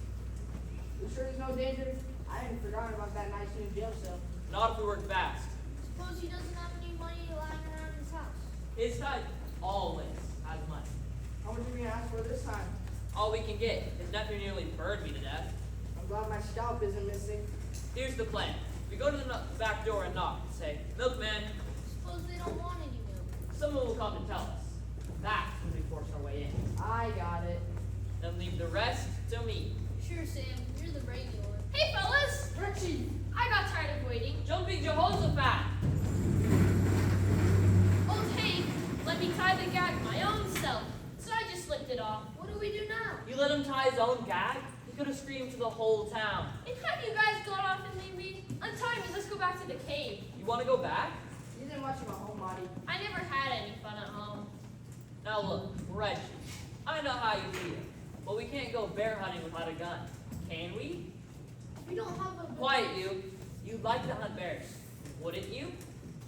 You sure there's no danger? I hadn't forgotten about that nice new jail cell. Not if we work fast. Suppose he doesn't have any money lying around his house. His type always has money. How much are we gonna ask for this time? All we can get. His nephew nearly burned me to death. I'm glad my scalp isn't missing. Here's the plan. We go to the back door and knock and say, "Milkman." Suppose they don't want any milk. Someone will come and tell us. That's when we force our way in. I got it. Then leave the rest to me. Sure, Sam, you're the regular. Hey, fellas! Richie! I got tired of waiting. Jumping Jehoshaphat! Old Hank let me tie the gag my own self, so I just slipped it off. What do we do now? You let him tie his own gag? You could have screamed to the whole town. And have you guys gone off and leave me? Untie me, let's go back to the cave. You want to go back? You didn't watch my home, Marty. I never had any fun at home. Now look, Reggie, I know how you feel, but we can't go bear hunting without a gun, can we? We don't have a. Quiet you. You'd like to hunt bears, wouldn't you?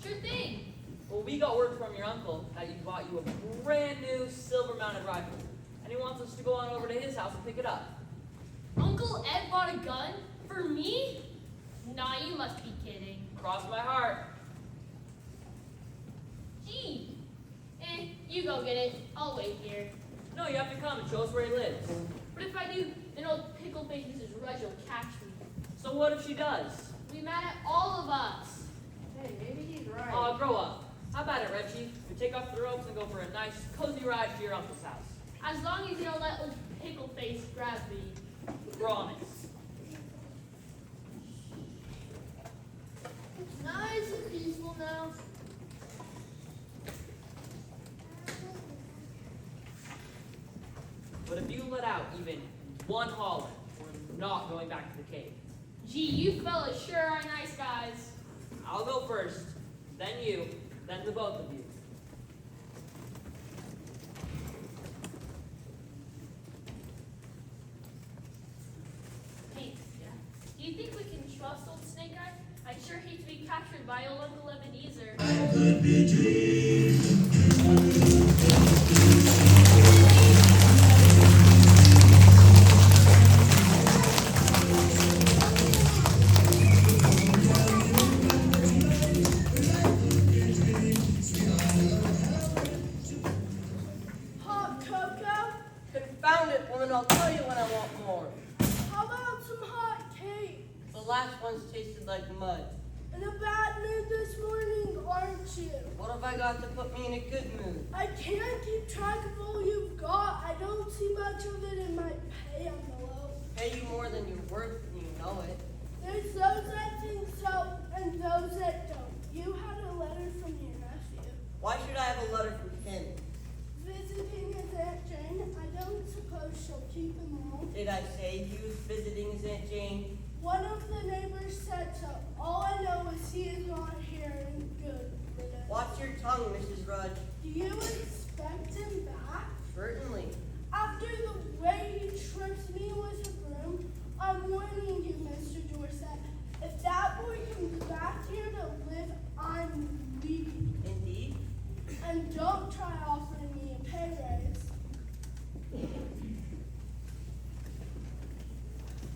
Sure thing. Well, we got word from your uncle that he bought you a brand new silver-mounted rifle, and he wants us to go on over to his house and pick it up. Uncle Ed bought a gun? For me? Nah, you must be kidding. Cross my heart. Gee. You go get it. I'll wait here. No, you have to come and show us where he lives. But if I do, then old pickle-faced Mrs. Rudge will catch me. So what if she does? Be mad at all of us. Hey, maybe he's right. Oh, grow up. How about it, Reggie? We take off the ropes and go for a nice, cozy ride to your uncle's house. As long as you don't let old pickle-face grab me. Promise. It's nice and peaceful now. But if you let out even one holler, we're not going back to the cave. Gee, you fellas sure are nice guys. I'll go first, then you, then the both of you. Hey, do you think we can trust old Snake Eye? I'd sure hate to be captured by old Uncle Ebenezer. Could be dreams. Hot cocoa? Confound it, woman, I'll tell you when I want more. How about some hot cake? The last one's tasted like mud. In a bad mood this morning, aren't you? What have I got to put me in a good mood? I can't keep track of all you've got. I don't see much of it in my pay envelope. Pay you more than you're worth and you know it. There's those that think so and those that don't. You had a letter from your nephew. Why should I have a letter from him? Visiting his Aunt Jane. I don't suppose she'll keep him long. Did I say he was visiting his Aunt Jane? One of the neighbors said so. All I know is he is not here and good for them. Watch your tongue, Mrs. Rudge. Do you expect him back? Certainly. After the way he trips me with a broom, I'm warning you, Mr. Dorset. If that boy comes back here to live, I'm leaving. Indeed. And don't try offering me a pay raise.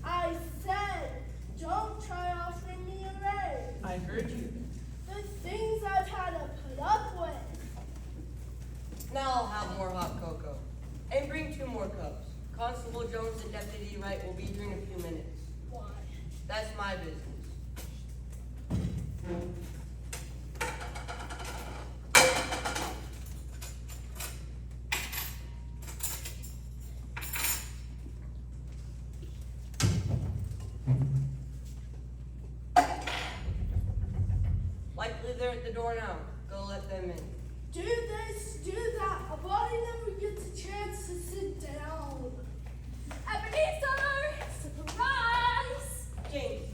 I said, don't try offering me a raise. I heard you. The things I've had to put up with. Now I'll have more hot cocoa. And bring 2 more cups. Constable Jones and Deputy Wright will be here in a few minutes. Why? That's my business. Likely they're at the door now. Go let them in. Do this, do that. A body never gets a chance to sit down. Ebenezer! Surprise! James,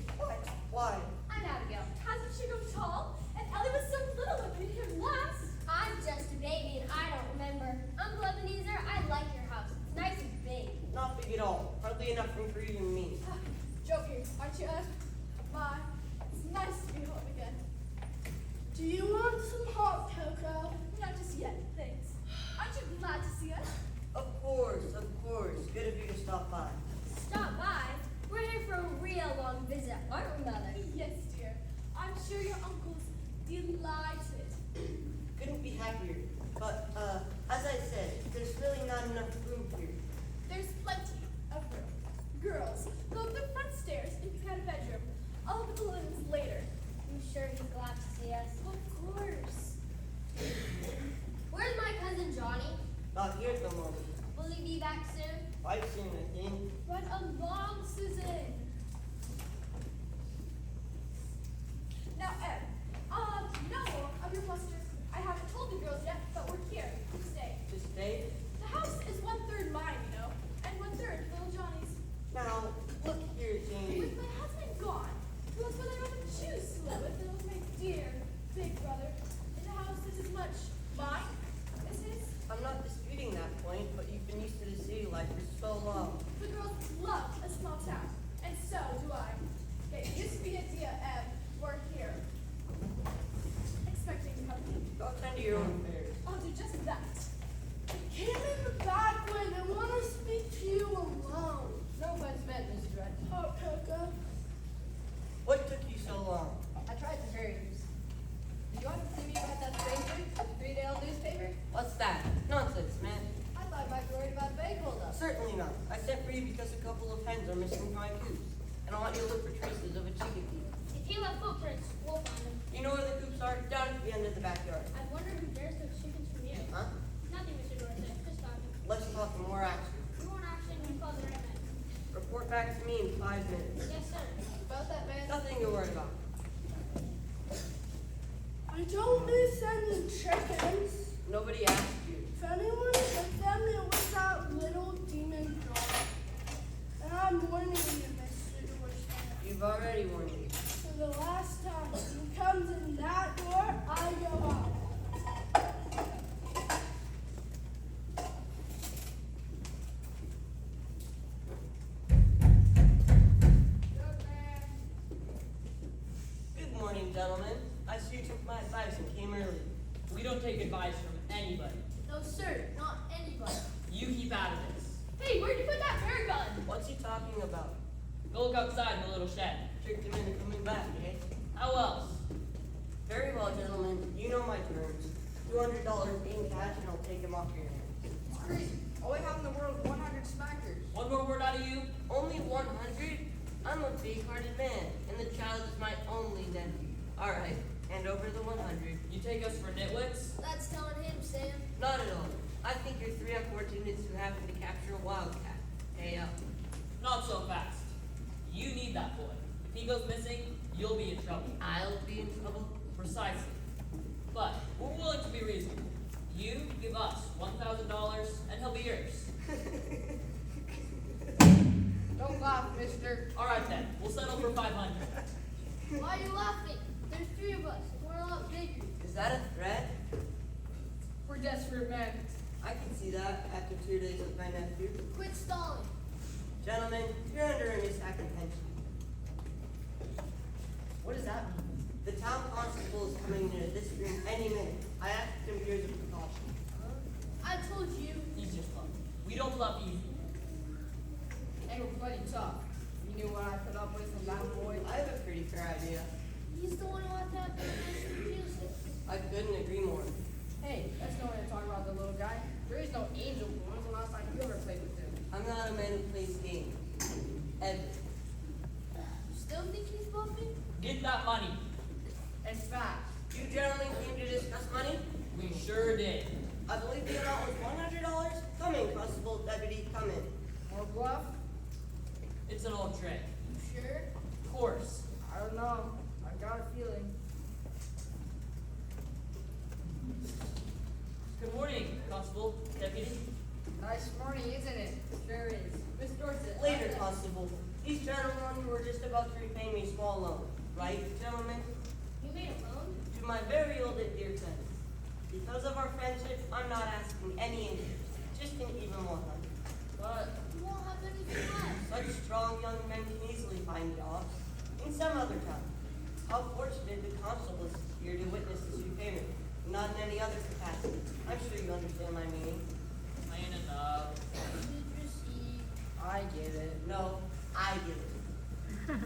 why? I'm Abigail. Hasn't she grown tall? And Ellie was so little when we came last. I'm just a baby and I don't remember. Uncle Ebenezer, I like your house. It's nice and big. Not big at all. Hardly enough room for you and me. Joking, aren't you, Ed? My, it's nice to be home again. Do you want some hot cocoa? Not just yet, thanks. Aren't you glad to see us? Of course, of course. Good of you to stop by. Stop by. We're here for a real long visit, aren't we, Mother? Yes, dear. I'm sure your uncle's delighted. Couldn't be happier. But, as I said, there's really not enough room here. There's plenty of room. Girls, go up the front stairs and pick out a bedroom. I'll have the balloons later. I'm sure he's glad to see us. Of course. Where's my cousin Johnny? Not here at the moment. Will he be back soon? Quite soon, I think. Run along, Susan. Now, Ed, no more of your blusters. I haven't told the girls yet, but we're here to stay. To stay? The house is 1/3 mine, you know, and 1/3 little Johnny's. Now, worried about bag holdup. Certainly not. I sent for you because a couple of hens are missing from my coops, and I want you to look for traces of a chicken feed. If he left footprints, we'll find him. You know where the coops are? Down at the end of the backyard. I wonder who dares those chickens from you. Huh? Nothing, Mr. Dorsey. Just talking. Let's talk more action. We want action. We call the right man. Report back to me in 5 minutes. Yes, sir. About that, man. Nothing to worry about. I don't miss any chickens. Nobody asked you. If anyone took them, it was that little demon dog. And I'm warning you, Mr. Dorsey. You've already warned me. For the last time he comes in that door, I go out. Good morning, gentlemen. I see you took my advice and came early. We don't take advice from anybody. No, sir. Not anybody. You keep out of this. Hey, where'd you put that bear gun? What's he talking about? Go look outside in the little shed. Tricked him into coming back, eh? How else? Very well, gentlemen. You know my terms. $200 in cash, and I'll take him off your hands. It's crazy. All we have in the world is 100 smackers. One more word out of you? Only 100? I'm a big-hearted man, and the child is my only nephew. All right, hand over the 100. You take us for nitwits? That's telling him, Sam. Not at all. I think you're 3 unfortunates who happened to capture a wildcat. Hey, Not so fast. You need that boy. If he goes missing, you'll be in trouble. I'll be in trouble. Precisely. But we're willing to be reasonable. You give us $1,000 and he'll be yours. Don't laugh, mister. All right then, we'll settle for 500. Why are you laughing? There's 3 of us. We're a lot bigger. Is that a threat? We're desperate men. I can see that after 2 days with my nephew. Quit stalling. Gentlemen, you're under a misapprehension. What does that mean? The town constable is coming into this room any minute. I asked him here as a precaution. I told you. He's just bluff. We don't bluff easy. And we're plenty tough. You knew what I put up with from that boy. I have a pretty fair idea. He's the one who had that music. I couldn't agree more. Hey, that's no way to talk about the little guy. There is no angel. When was the last time you ever played with him? I'm not a man who plays games. Ever. You still think he's bluffing? Get that money. In fact, You gentlemen came to discuss money? We sure did. I believe the amount was $100. Come in, Constable Deputy, come in. more bluff? It's an old trick. You sure? Of course. I don't know. I've got a feeling. Good morning, Constable, Deputy. Nice morning, isn't it? Sure is. Miss Dorset. Later, Constable. These gentlemen were just about to repay me a small loan. Right, gentlemen? You made a loan? To my very old and dear friends. Because of our friendship, I'm not asking any interest. Just an even 100. But You won't have anything left. Such strong young men can easily find jobs in some other town. How fortunate the constable is here to witness this repayment, not in any other capacity. I'm sure you understand my meaning. plain enough. Did receive. I get it. No, I get it.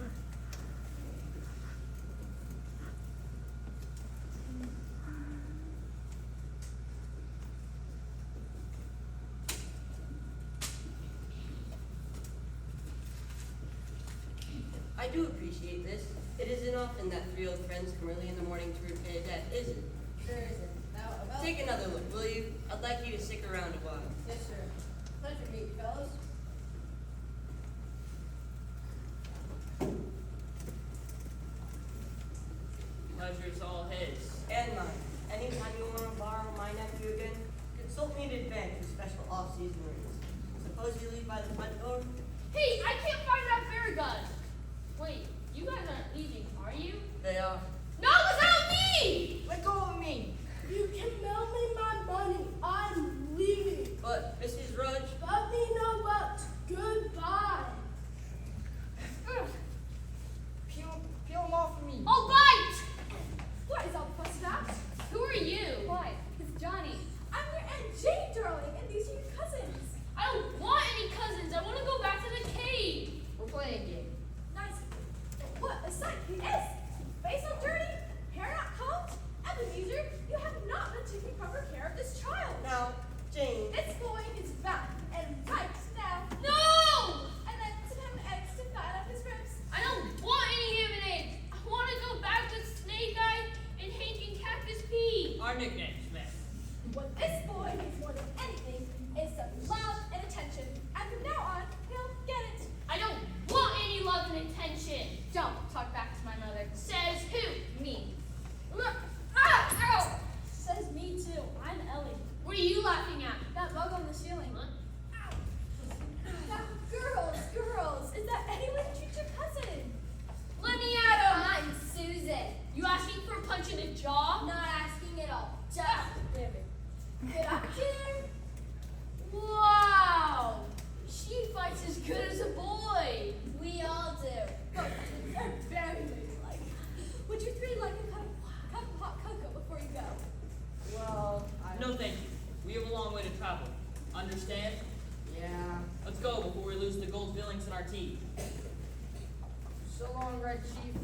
I do appreciate this. It isn't often that 3 old friends come early in the morning to repay a debt, is it? Sure isn't. Now, about. Take another look, will you? I'd like you to stick around a while. Yes, sir. Pleasure to meet you, fellas. Pleasure's all his. And mine. Anytime you want to borrow my nephew again, consult me in advance for special off-season rates. Suppose you leave by the front door? Hey, I can't find that bear gun. Wait, you guys aren't leaving, are you? They are. Not without me! Let go of me! You can mail me my money. I'm leaving. But, Mrs. Rudge, Let me know what. Goodbye. Ugh, Peel him off of me. I'll bite! What is all the fuss about? Who are you? Why, it's Johnny. I'm your Aunt Jane, darling, and these are your cousins. I don't want any cousins. I want to go back to the cave. We're playing a game. Nice. What a sight. Yes. Face all dirty, hair not combed, Yeah. Let's go before we lose the gold fillings in our teeth. So long, Red Chief.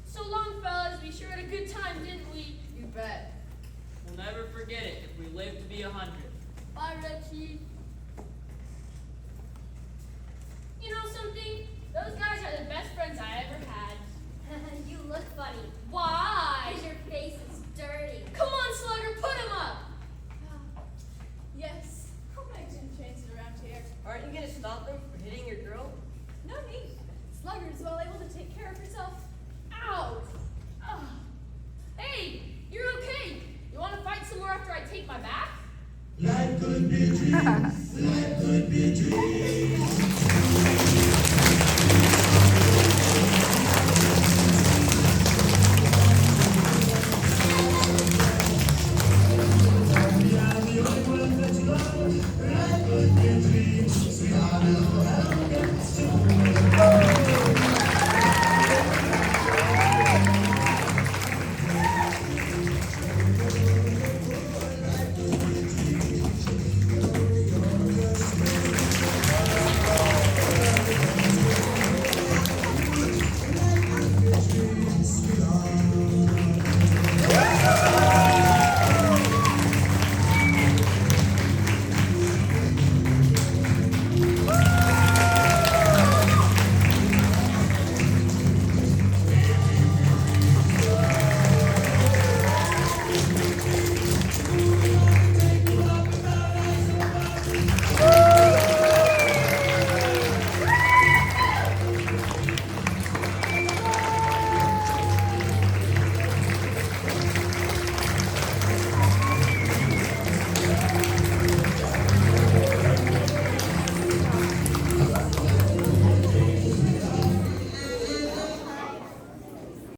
So long, fellas. We sure had a good time, didn't we? You bet. We'll never forget it if we live to be 100. Bye, Red Chief. You know something? Those guys are the best friends I ever had. You look funny. Why? Because your face is dirty. Come on, Slugger, put him up! Yes, I'm making chances around here. Aren't you gonna stop them from hitting your girl? No need. Slugger's well able to take care of herself. Ow! Ugh. Hey, you're okay. You want to fight some more after I take my bath? Life could be a dream. Life could be a dream.